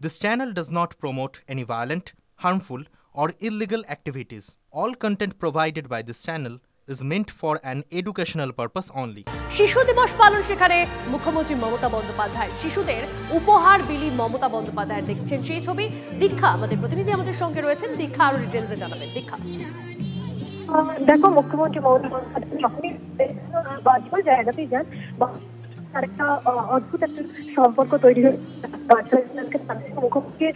This channel does not promote any violent, harmful, or illegal activities. All content provided by this channel is meant for an educational purpose only. শিশু দিবস পালন সেখানে মুখ্যমন্ত্রী মমতা বন্দ্যোপাধ্যায় শিশুদের উপহার বিলি মমতা বন্দ্যোপাধ্যায় দেখছেন সেই ছবি। দীক্ষা আমাদের প্রতিনিধি আমাদের সঙ্গে রয়েছেন, দীক্ষা আরো ডিটেইলসে জানাবেন। দীক্ষা, দেখো, মুখ্যমন্ত্রী মমতা বন্দ্যোপাধ্যায় যখনই বাজপেয়ী জায়গাতেই যান, তার একটা অদ্ভুত একটা সম্পর্ক তৈরি হয়েছে মুখ্যমন্ত্রী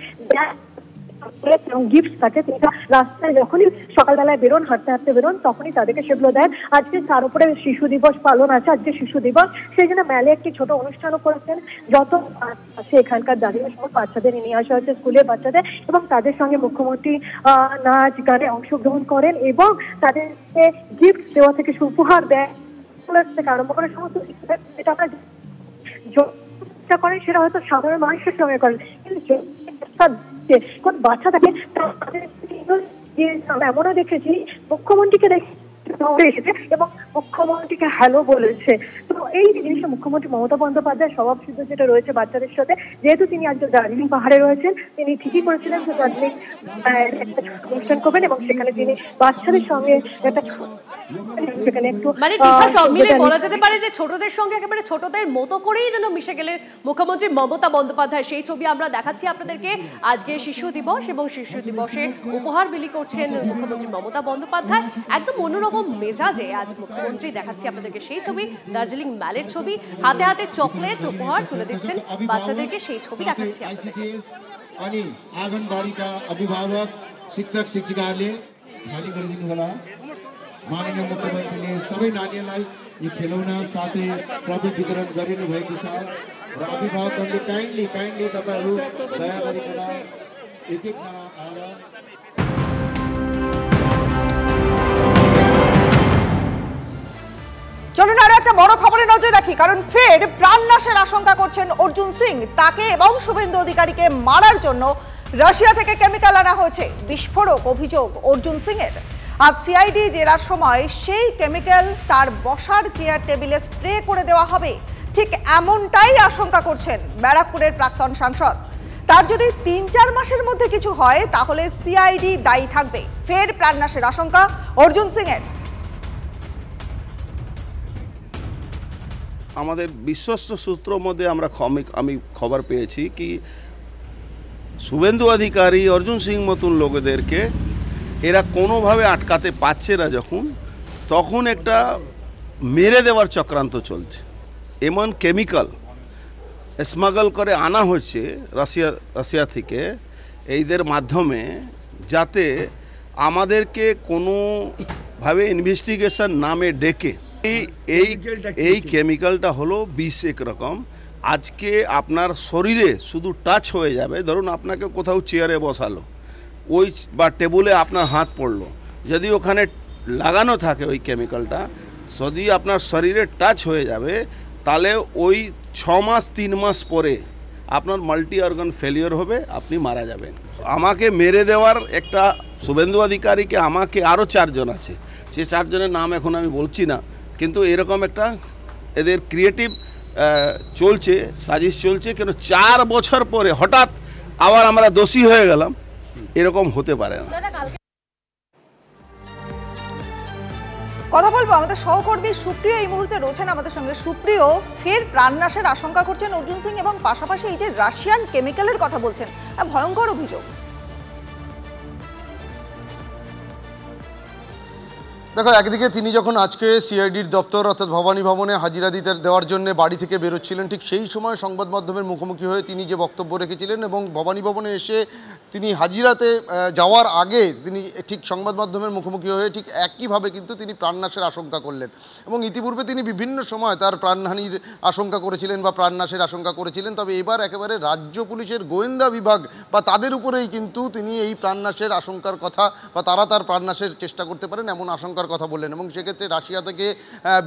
এবং গিফট থাকে। তিনি রাস্তায় যখনই সকালবেলায় বেরোন, হাঁটতে হাঁটতে বেরোন, তখনই তাদেরকে সেগুলো দেন। আজকে তার উপরে শিশু দিবস পালন আছে, আজকে শিশু দিবস, সেই জন্য মেলে একটি ছোট অনুষ্ঠানও করেছেন। যত আছে এখানকার দাঁড়িয়ে সব বাচ্চাদের নিয়ে আসা হয়েছে, স্কুলের বাচ্চাদের, এবং তাদের সঙ্গে মুখ্যমন্ত্রী নাচ গানে অংশগ্রহণ করেন এবং তাদেরকে গিফট দেওয়া থেকে উপহার দেয় থেকে আরম্ভ করে সমস্ত যেটা আমরা চেষ্টা করেন সেটা হয়তো সাধারণ মানুষের সঙ্গে করেন, কিন্তু কোন বাচ্চা থাকে এমনও দেখেছি মুখ্যমন্ত্রীকে এসেছে এবং মুখ্যমন্ত্রীকে হ্যালো বলেছে। তো এই জিনিসটা মুখ্যমন্ত্রী মমতা বন্দ্যোপাধ্যায় স্বভাবসিদ্ধ যেটা রয়েছে বাচ্চাদের সাথে, যেহেতু তিনি আজকে দার্জিলিং পাহাড়ে রয়েছেন, তিনি ঠিকই করেছিলেন যে দার্জিলিং একটা অনুষ্ঠান করবেন এবং সেখানে তিনি বাচ্চাদের সঙ্গে একটা সেখানে একটু মানে সব মিলে বলা যেতে পারে যে ছোটদের সঙ্গে একেবারে ছোটদের মতো করেই যেন মিশে গেলেন মুখ্যমন্ত্রী মমতা বন্দ্যোপাধ্যায়। সেই ছবি আমরা দেখাচ্ছি আপনাদেরকে। আজকে শিশু দিবস এবং শিশু দিবসে উপহার বিলি করছেন মুখ্যমন্ত্রী মমতা বন্দ্যোপাধ্যায়। একদম অন্যরকম মেজাজে আজ মুখ্যমন্ত্রী দেখাচ্ছি আপনাদেরকে সেই ছবি, দার্জিলিং ম্যালের ছবি, হাতে হাতে চকলেট উপহার তুলে দিচ্ছেন বাচ্চাদেরকে, সেই ছবি देखाচ্ছি আপনাদেরকে। अनि आँगनबाडीका अभिभावक शिक्षक शिक्षिकाहरूले खाली गरिदिनु होला। माननीय मुख्यमन्त्रीले सबै नानीहरूलाई यी खेलौना साथै ट्रफी वितरण गरिनु भएको छ र अभिभावकहरूले काइन्डली तपाईहरु दया गरिकन एक जना आएर চলুন আরো একটা বড় খবরে নজর রাখি, কারণ ফের প্রাণনাশের আশঙ্কা করছেন অর্জুন সিং। তাকে এবং শুভেন্দু অধিকারীকে মারার জন্য রাশিয়া থেকে কেমিক্যাল আনা হয়েছে। বিস্ফোরক অভিযোগ অর্জুন সিং এর। আজ সিআইডি জেরার সময় সেই কেমিক্যাল তার বসার চেয়ার টেবিলে স্প্রে করে দেওয়া হবে, ঠিক এমনটাই আশঙ্কা করছেন ব্যারাকপুরের প্রাক্তন সাংসদ। তার যদি ৩-৪ মাসের মধ্যে কিছু হয় তাহলে সিআইডি দায়ী থাকবে। ফের প্রাণনাশের আশঙ্কা অর্জুন সিং এর। আমাদের বিশ্বস্ত সূত্র মধ্যে আমি খবর পেয়েছি কি শুভেন্দু অধিকারী, অর্জুন সিং মতন লোকদেরকে এরা কোনোভাবে আটকাতে পারছে না, তখন একটা মেরে দেওয়ার চক্রান্ত চলছে। এমন কেমিক্যাল স্মাগল করে আনা হচ্ছে রাশিয়া থেকে এইদের মাধ্যমে, যাতে আমাদেরকে কোনোভাবে ইনভেস্টিগেশন নামে ডেকে এই কেমিক্যালটা হলো বিষ একরকম। আজকে আপনার শরীরে শুধু টাচ হয়ে যাবে, ধরুন আপনাকে কোথাও চেয়ারে বসালো ওই বা টেবুলে আপনার হাত পড়লো, যদি ওখানে লাগানো থাকে ওই কেমিক্যালটা, যদি আপনার শরীরে টাচ হয়ে যাবে তাহলে ওই 6 মাস 3 মাস পরে আপনার মাল্টি অর্গান ফেলিওর হবে, আপনি মারা যাবেন। আমাকে মেরে দেওয়ার একটা শুভেন্দু অধিকারীকে, আমাকে আরও 4 জন আছে, সে 4 জনের নাম এখন আমি বলছি না, কিন্তু এরকম একটা এদের ক্রিয়েটিভ চলছে, সাজিশ চলছে। কেন 4 বছর পরে হঠাৎ আবার আমরা দোষী হয়ে গেলাম, এরকম হতে পারে না। কথা বলবো আমাদের সহকর্মী সুপ্রিয় এই মুহূর্তে রয়েছেন আমাদের সঙ্গে। সুপ্রিয়, ফের প্রাণনাশের আশঙ্কা করছেন অর্জুন সিং এবং পাশাপাশি এই যে রাশিয়ান কেমিক্যালের কথা বলছেন, ভয়ঙ্কর অভিযোগ। দেখো, একদিকে তিনি যখন আজকে সিআইডির দপ্তর অর্থাৎ ভবানী ভবনে হাজিরা দিতে দেওয়ার জন্য বাড়ি থেকে বেরোচ্ছিলেন, ঠিক সেই সময় সংবাদ মাধ্যমের মুখোমুখি হয়ে তিনি যে বক্তব্য রেখেছিলেন এবং ভবানী ভবনে এসে তিনি হাজিরাতে যাওয়ার আগে তিনি ঠিক সংবাদ মাধ্যমের মুখোমুখি হয়ে ঠিক একইভাবে কিন্তু তিনি প্রাণনাশের আশঙ্কা করলেন। এবং ইতিপূর্বে তিনি বিভিন্ন সময় তার প্রাণহানির আশঙ্কা করেছিলেন বা প্রাণনাশের আশঙ্কা করেছিলেন, তবে এবার একেবারে রাজ্য পুলিশের গোয়েন্দা বিভাগ বা তাদের উপরেই কিন্তু তিনি এই প্রাণনাশের আশঙ্কার কথা বা তারা তার প্রাণনাশের চেষ্টা করতে পারেন এমন আশঙ্কা আশঙ্কার কথা বললেন এবং সেক্ষেত্রে রাশিয়া থেকে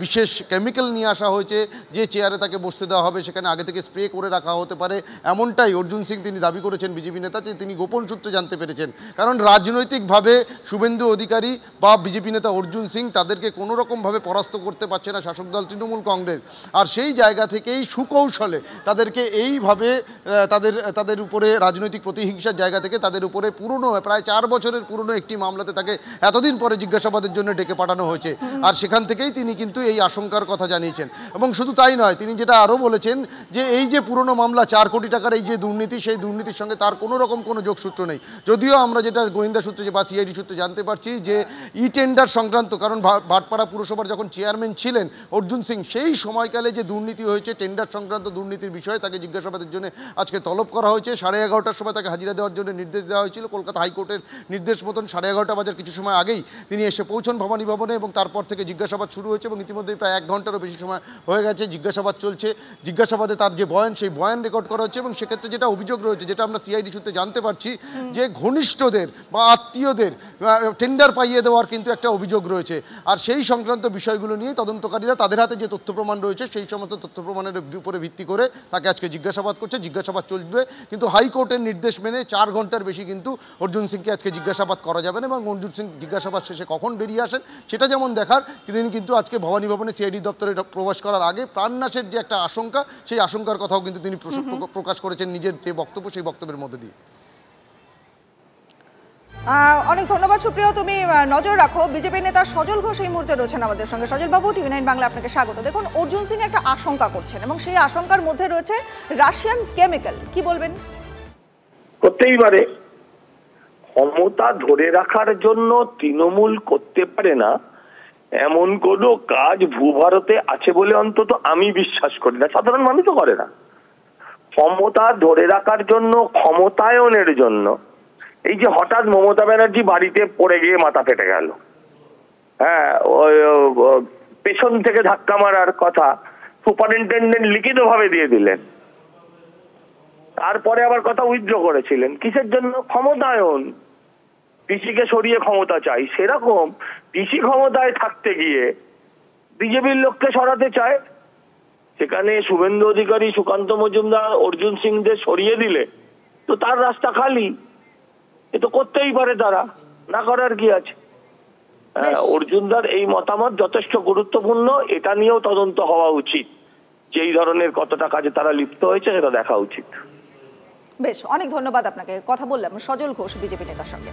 বিশেষ কেমিক্যাল নিয়ে আসা হয়েছে, যে চেয়ারে তাকে বসতে দেওয়া হবে সেখানে আগে থেকে স্প্রে করে রাখা হতে পারে, এমনটাই অর্জুন সিং তিনি দাবি করেছেন বিজেপি নেতা, যে তিনি গোপন সূত্রে জানতে পেরেছেন। কারণ রাজনৈতিকভাবে শুভেন্দু অধিকারী বা বিজেপি নেতা অর্জুন সিং তাদেরকে কোনো রকমভাবে পরাস্ত করতে পারছে না শাসক দল তৃণমূল কংগ্রেস, আর সেই জায়গা থেকেই সুকৌশলে তাদেরকে এইভাবে তাদের উপরে রাজনৈতিক প্রতিহিংসার জায়গা থেকে তাদের উপরে পুরনো প্রায় 4 বছরের পুরনো একটি মামলাতে তাকে এতদিন পরে জিজ্ঞাসাবাদের জন্য ডেকে পাঠানো হয়েছে। আর সেখান থেকেই তিনি কিন্তু এই আশঙ্কার কথা জানিয়েছেন। এবং শুধু তাই নয়, তিনি যেটা আরও বলেছেন যে এই যে পুরনো মামলা 4 কোটি টাকার এই যে দুর্নীতি, সেই দুর্নীতির সঙ্গে তার কোনো রকম কোনো যোগসূত্র নেই। যদিও আমরা যেটা গোয়েন্দা সূত্রে বা সিআইডি সূত্রে জানতে পারছি যে টেন্ডার সংক্রান্ত, কারণ ভাটপাড়া পুরসভার যখন চেয়ারম্যান ছিলেন অর্জুন সিং, সেই সময়কালে যে দুর্নীতি হয়েছে টেন্ডার সংক্রান্ত দুর্নীতির বিষয়ে তাকে জিজ্ঞাসাবাদের জন্য আজকে তলব করা হয়েছে। 11:30টার সময় তাকে হাজিরা দেওয়ার জন্য নির্দেশ দেওয়া হয়েছিল। কলকাতা হাইকোর্টের নির্দেশ মতন 11:30 বাজার কিছু সময় আগেই তিনি এসে পৌঁছন ভবানী ভবনে এবং তারপর থেকে জিজ্ঞাসাবাদ শুরু হয়েছে এবং ইতিমধ্যেই প্রায় 1 ঘন্টারও বেশি সময় হয়ে গেছে। জিজ্ঞাসাবাদ চলছে। জিজ্ঞাসাবাদে তার যে বয়ান, সেই বয়ান রেকর্ড করা হচ্ছে এবং সেক্ষেত্রে যেটা অভিযোগ রয়েছে, যেটা আমরা সিআইডি সূত্রে জানতে পারছি, যে ঘনিষ্ঠদের বা আত্মীয়দের টেন্ডার পাইয়ে দেওয়ার কিন্তু একটা অভিযোগ রয়েছে। আর সেই সংক্রান্ত বিষয়গুলো নিয়ে তদন্তকারীরা তাদের হাতে যে তথ্য প্রমাণ রয়েছে সেই সমস্ত তথ্য প্রমাণের উপরে ভিত্তি করে তাকে আজকে জিজ্ঞাসাবাদ করছে। জিজ্ঞাসাবাদ চলবে, কিন্তু হাইকোর্টের নির্দেশ মেনে 4 ঘন্টার বেশি কিন্তু অর্জুন সিংকে আজকে জিজ্ঞাসাবাদ করা যাবে না এবং অর্জুন সিং জিজ্ঞাসাবাদ শেষে কখন বেরিয়ে আসেন সেটা যেমন দেখার, তিনি কিন্তু আজকে ভবানী ভবনে সিআইডি দপ্তরে প্রবেশ করার আগে প্রাণনাশের যে একটা আশঙ্কা, সেই আশঙ্কার কথাও কিন্তু তিনি প্রকাশ করেছেন নিজের যে বক্তব্য, সেই বক্তব্যের মধ্যে দিয়ে। অনেক ধন্যবাদ সুপ্রিয়, তুমি নজর রাখো। বিজেপি নেতা সজল ঘোষ এই মুহূর্তে রয়েছেন আমাদের সঙ্গে। সজল বাবু, টিভি9 বাংলা আপনাকে স্বাগত। দেখুন, অর্জুন সিং একটা আশঙ্কা করছেন এবং সেই আশঙ্কার মধ্যে রয়েছে রাশিয়ান কেমিক্যাল। কি বলবেন? করতেই পারে। ক্ষমতা ধরে রাখার জন্য তৃণমূল করতে পারে না এমন কোনো কাজ ভূভারতে আছে বলে অন্তত আমি বিশ্বাস করি না, সাধারণ মানুষও করে না। ক্ষমতা ধরে রাখার জন্য, ক্ষমতায়নের জন্য, এই যে হঠাৎ মমতা ব্যানার্জি বাড়িতে পড়ে গিয়ে মাথা ফেটে গেল, হ্যাঁ, পেছন থেকে ধাক্কা মারার কথা সুপারিনটেন্ডেন্ট লিখিতভাবে দিয়ে দিলেন, তারপরে আবার কথা উইথড্র করেছিলেন। কিসের জন্য? ক্ষমতায়ন। পিসিকে সরিয়ে ক্ষমতা চাই, সেরকম পিসি ক্ষমতায় থাকতে গিয়ে বিজেপির লোককে সরাতে চায়। সেখানে শুভেন্দু অধিকারী, সুকান্ত মজুমদার, অর্জুন সিংদের সরিয়ে দিলে তো তার রাস্তা খালি। এ তো করতেই পারে তারা, না করার কি আছে? অর্জুনদার এই মতামত যথেষ্ট গুরুত্বপূর্ণ, এটা নিয়েও তদন্ত হওয়া উচিত। যেই ধরনের কতটা কাজে তারা লিপ্ত হয়েছে সেটা দেখা উচিত। বেশ, অনেক ধন্যবাদ আপনাকে। কথা বললাম সজল ঘোষ বিজেপি নেতার সঙ্গে।